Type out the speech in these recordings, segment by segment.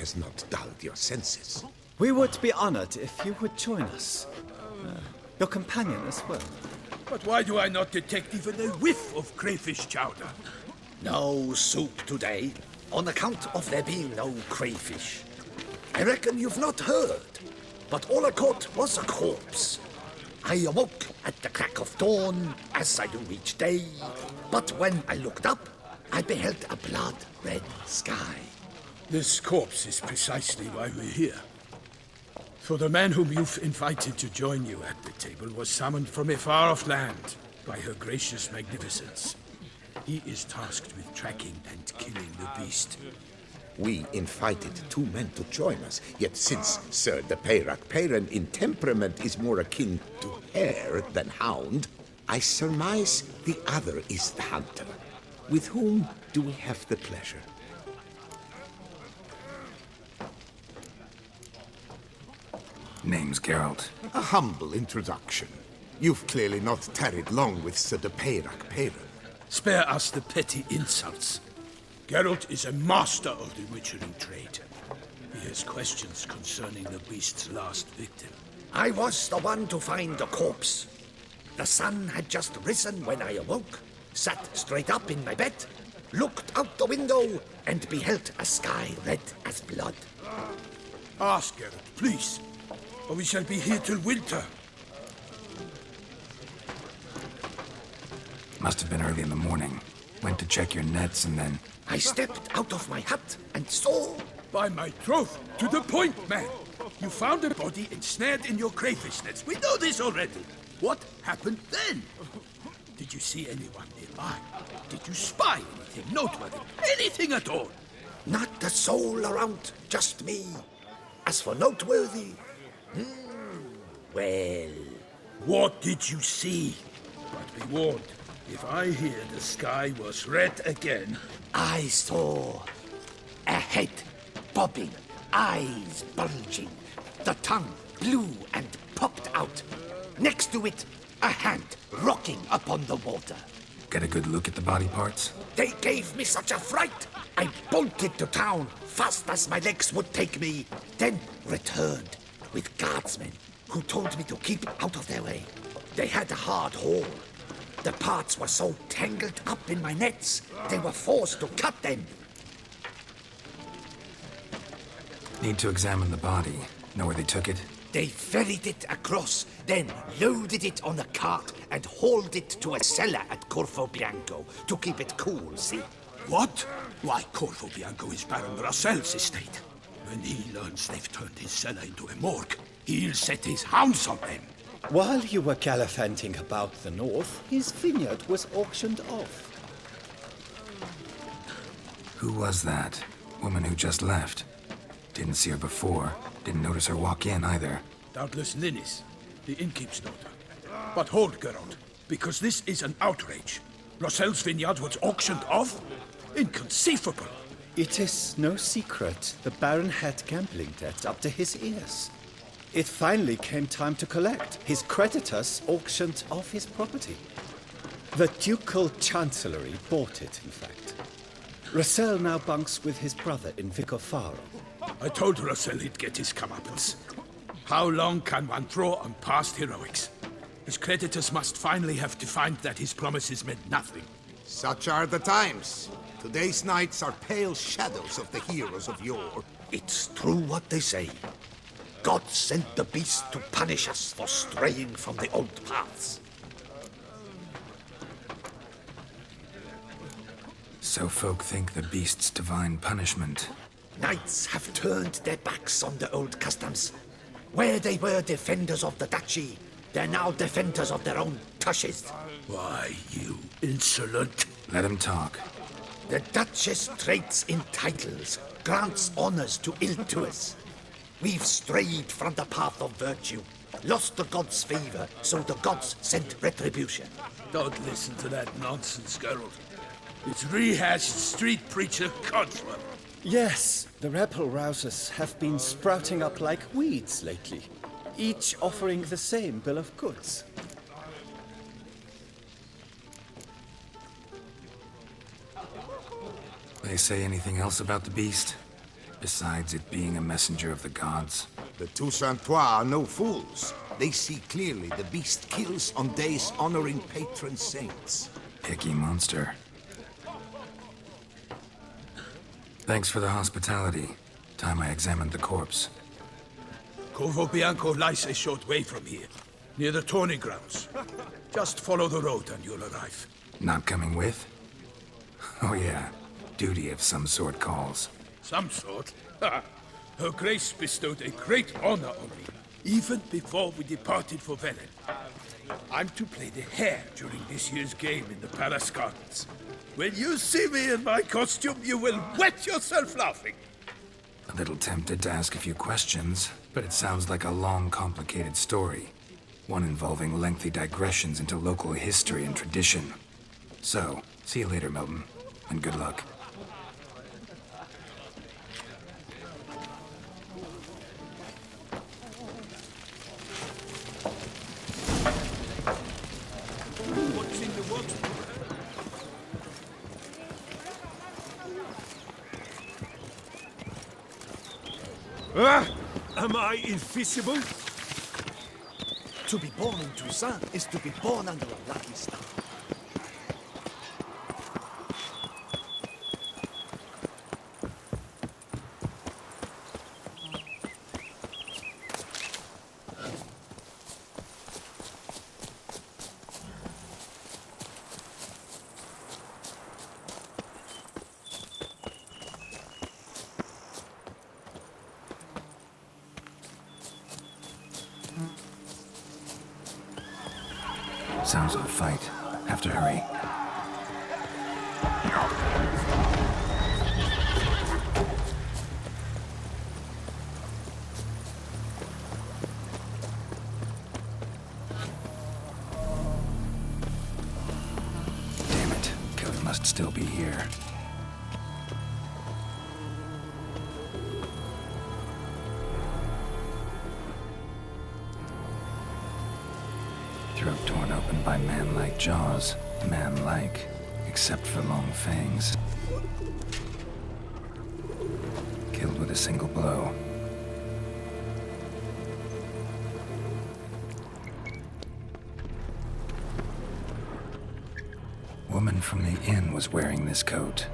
has not dulled your senses. We would be honored if you would join us. Your companion as well. But why do I not detect even a whiff of crayfish chowder? No soup today, on account of there being no crayfish. I reckon you've not heard, but all I caught was a corpse. I awoke at the crack of dawn, as I do each day, but when I looked up, I beheld a blood-red sky. This corpse is precisely why we're here. For the man whom you've invited to join you at the table was summoned from a far-off land by her gracious magnificence. He is tasked with tracking and killing the beast. We invited 2 men to join us, yet since Sir de Peyrac Peyran in temperament is more akin to hare than hound, I surmise the other is the hunter. With whom do we have the pleasure? Name's Geralt. A humble introduction. You've clearly not tarried long with Sir de Peyrac Peyran. Spare us the petty insults. Geralt is a master of the witchering trade. He has questions concerning the beast's last victim. I was the one to find the corpse. The sun had just risen when I awoke, sat straight up in my bed, looked out the window, and beheld a sky red as blood. Ask Geralt, please, or we shall be here till winter. Must have been early in the morning. Went to check your nets and then... I stepped out of my hut and saw... By my troth, to the point, man. You found a body ensnared in your crayfish nets. We know this already. What happened then? Did you see anyone nearby? Did you spy anything noteworthy? Anything at all? Not a soul around, just me. As for noteworthy... well... What did you see? But be warned, if I hear the sky was red again... I saw a head bobbing, eyes bulging, the tongue blue and popped out. Next to it, a hand rocking upon the water. Get a good look at the body parts? They gave me such a fright. I bolted to town fast as my legs would take me, then returned with guardsmen who told me to keep out of their way. They had a hard haul. The parts were so tangled up in my nets, they were forced to cut them. Need to examine the body. Know where they took it? They ferried it across, then loaded it on a cart and hauled it to a cellar at Corvo Bianco to keep it cool, see? What? Why, Corvo Bianco is Baron Rossel's estate. When he learns they've turned his cellar into a morgue, he'll set his hounds on them. While you were gallivanting about the north, his vineyard was auctioned off. Who was that? Woman who just left. Didn't see her before. Didn't notice her walk in either. Doubtless Linnis, the innkeep's daughter. But hold, Geralt, because this is an outrage. Rossel's vineyard was auctioned off? Inconceivable. It is no secret the Baron had gambling debt up to his ears. It finally came time to collect. His creditors auctioned off his property. The Ducal Chancellery bought it, in fact. Rossel now bunks with his brother in Vicofaro. I told Rossel he'd get his comeuppance. How long can one throw on past heroics? His creditors must finally have defined that his promises meant nothing. Such are the times. Today's knights are pale shadows of the heroes of yore. It's true what they say. God sent the beast to punish us for straying from the old paths. So folk think the beast's divine punishment. Knights have turned their backs on the old customs. Where they were defenders of the duchy, they're now defenders of their own tushes. Why, you insolent... Let him talk. The Duchess trades in titles, grants honors to ill-doers. We've strayed from the path of virtue, lost the gods' favor, so the gods sent retribution. Don't listen to that nonsense, Geralt. It's rehashed street preacher Codswell. Yes, the rebel rousers have been sprouting up like weeds lately, each offering the same bill of goods. They say anything else about the beast? Besides it being a messenger of the gods? The Toussaintois are no fools. They see clearly the beast kills on days honoring patron saints. Icky monster. Thanks for the hospitality. Time I examined the corpse. Corvo Bianco lies a short way from here, near the tourney grounds. Just follow the road and you'll arrive. Not coming with? Oh yeah, duty of some sort calls. Some sort? Her Grace bestowed a great honor on me, even before we departed for Velen. I'm to play the hare during this year's game in the Palace Gardens. When you see me in my costume, you will wet yourself laughing. A little tempted to ask a few questions, but it sounds like a long, complicated story. One involving lengthy digressions into local history and tradition. So, see you later, Milton, and good luck. What's in the works? Am I invisible? To be born in Toussaint is to be born under a lucky star. Sounds of a fight. Have to hurry. Damn it. Killer must still be here. Throat torn open by man-like jaws. Man-like, except for long fangs. Killed with a single blow. Woman from the inn was wearing this coat.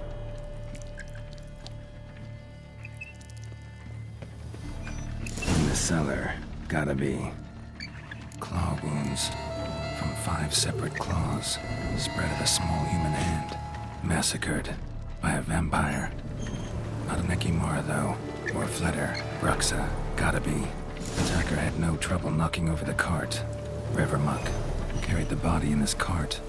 In the cellar, gotta be. Claw wounds. From 5 separate claws, spread of a small human hand. Massacred by a vampire. Not an Ekimara, though, or a Fletter. Bruxa, gotta be. Attacker had no trouble knocking over the cart. Revermuck carried the body in his cart.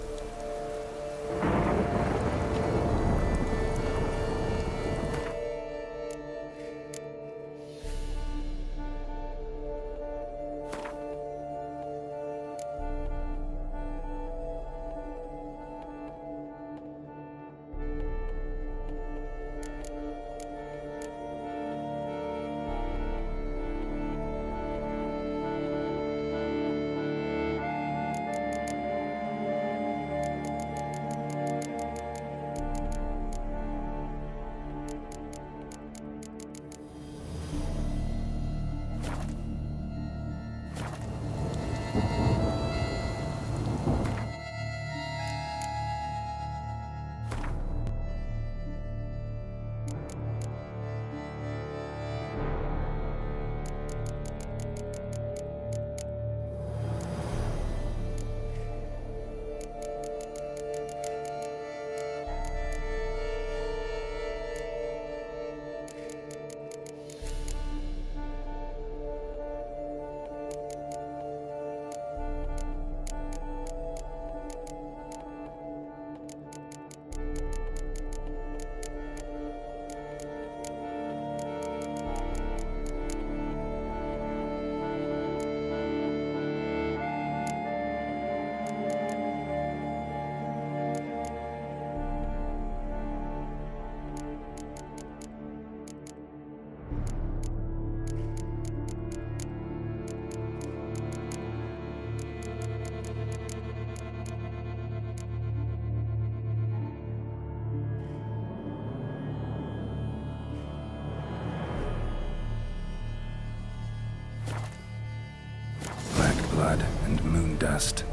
blood and moon dust.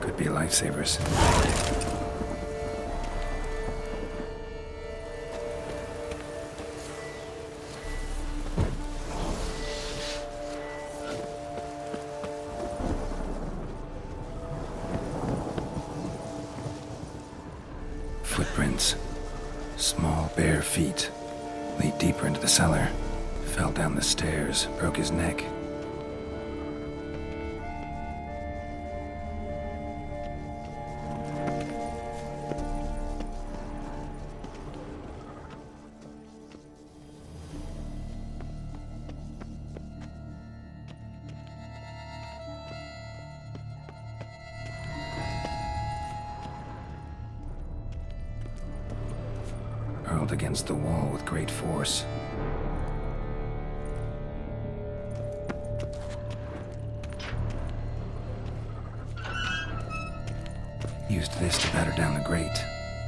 Could be lifesavers. Footprints. Small, bare feet. Lead deeper into the cellar. Fell down the stairs, broke his neck. Hurled against the wall with great force. Used this to batter down the grate.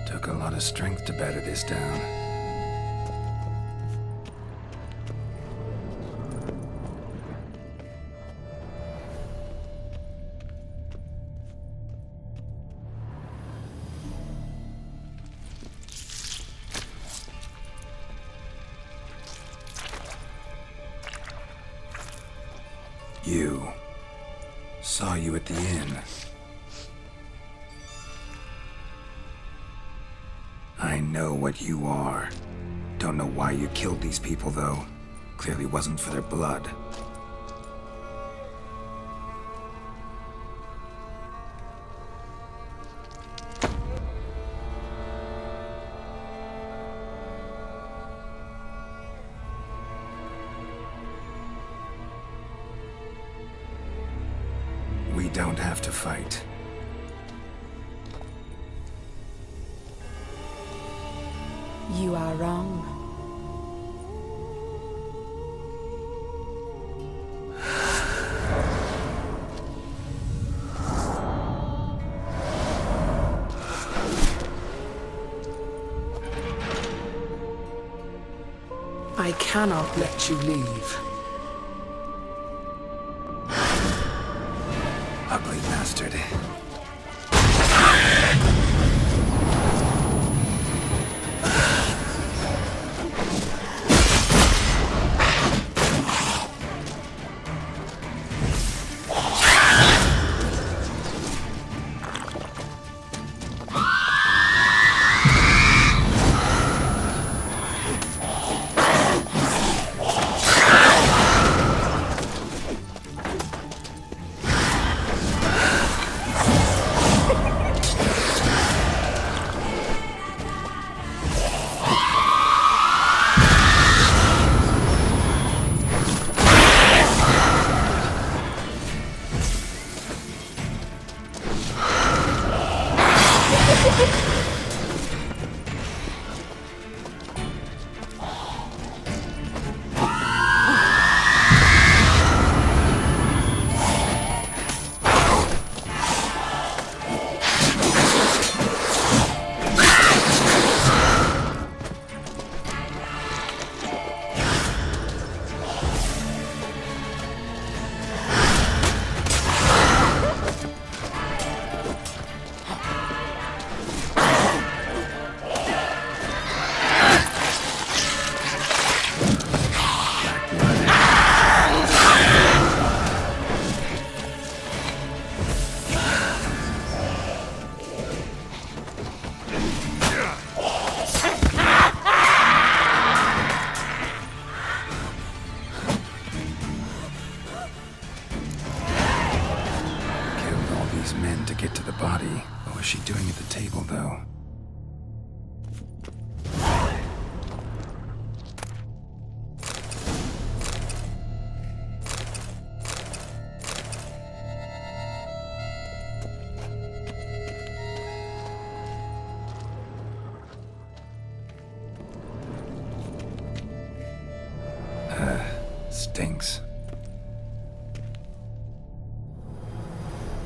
Took a lot of strength to batter this down. You. Saw you at the inn. I know what you are. Don't know why you killed these people, though. Clearly wasn't for their blood. We don't have to fight. You are wrong. I cannot let you leave. Ugly bastard. Men to get to the body. What was she doing at the table, though? Stinks.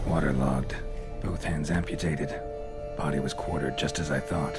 Waterlogged. Both hands amputated. Body was quartered just as I thought.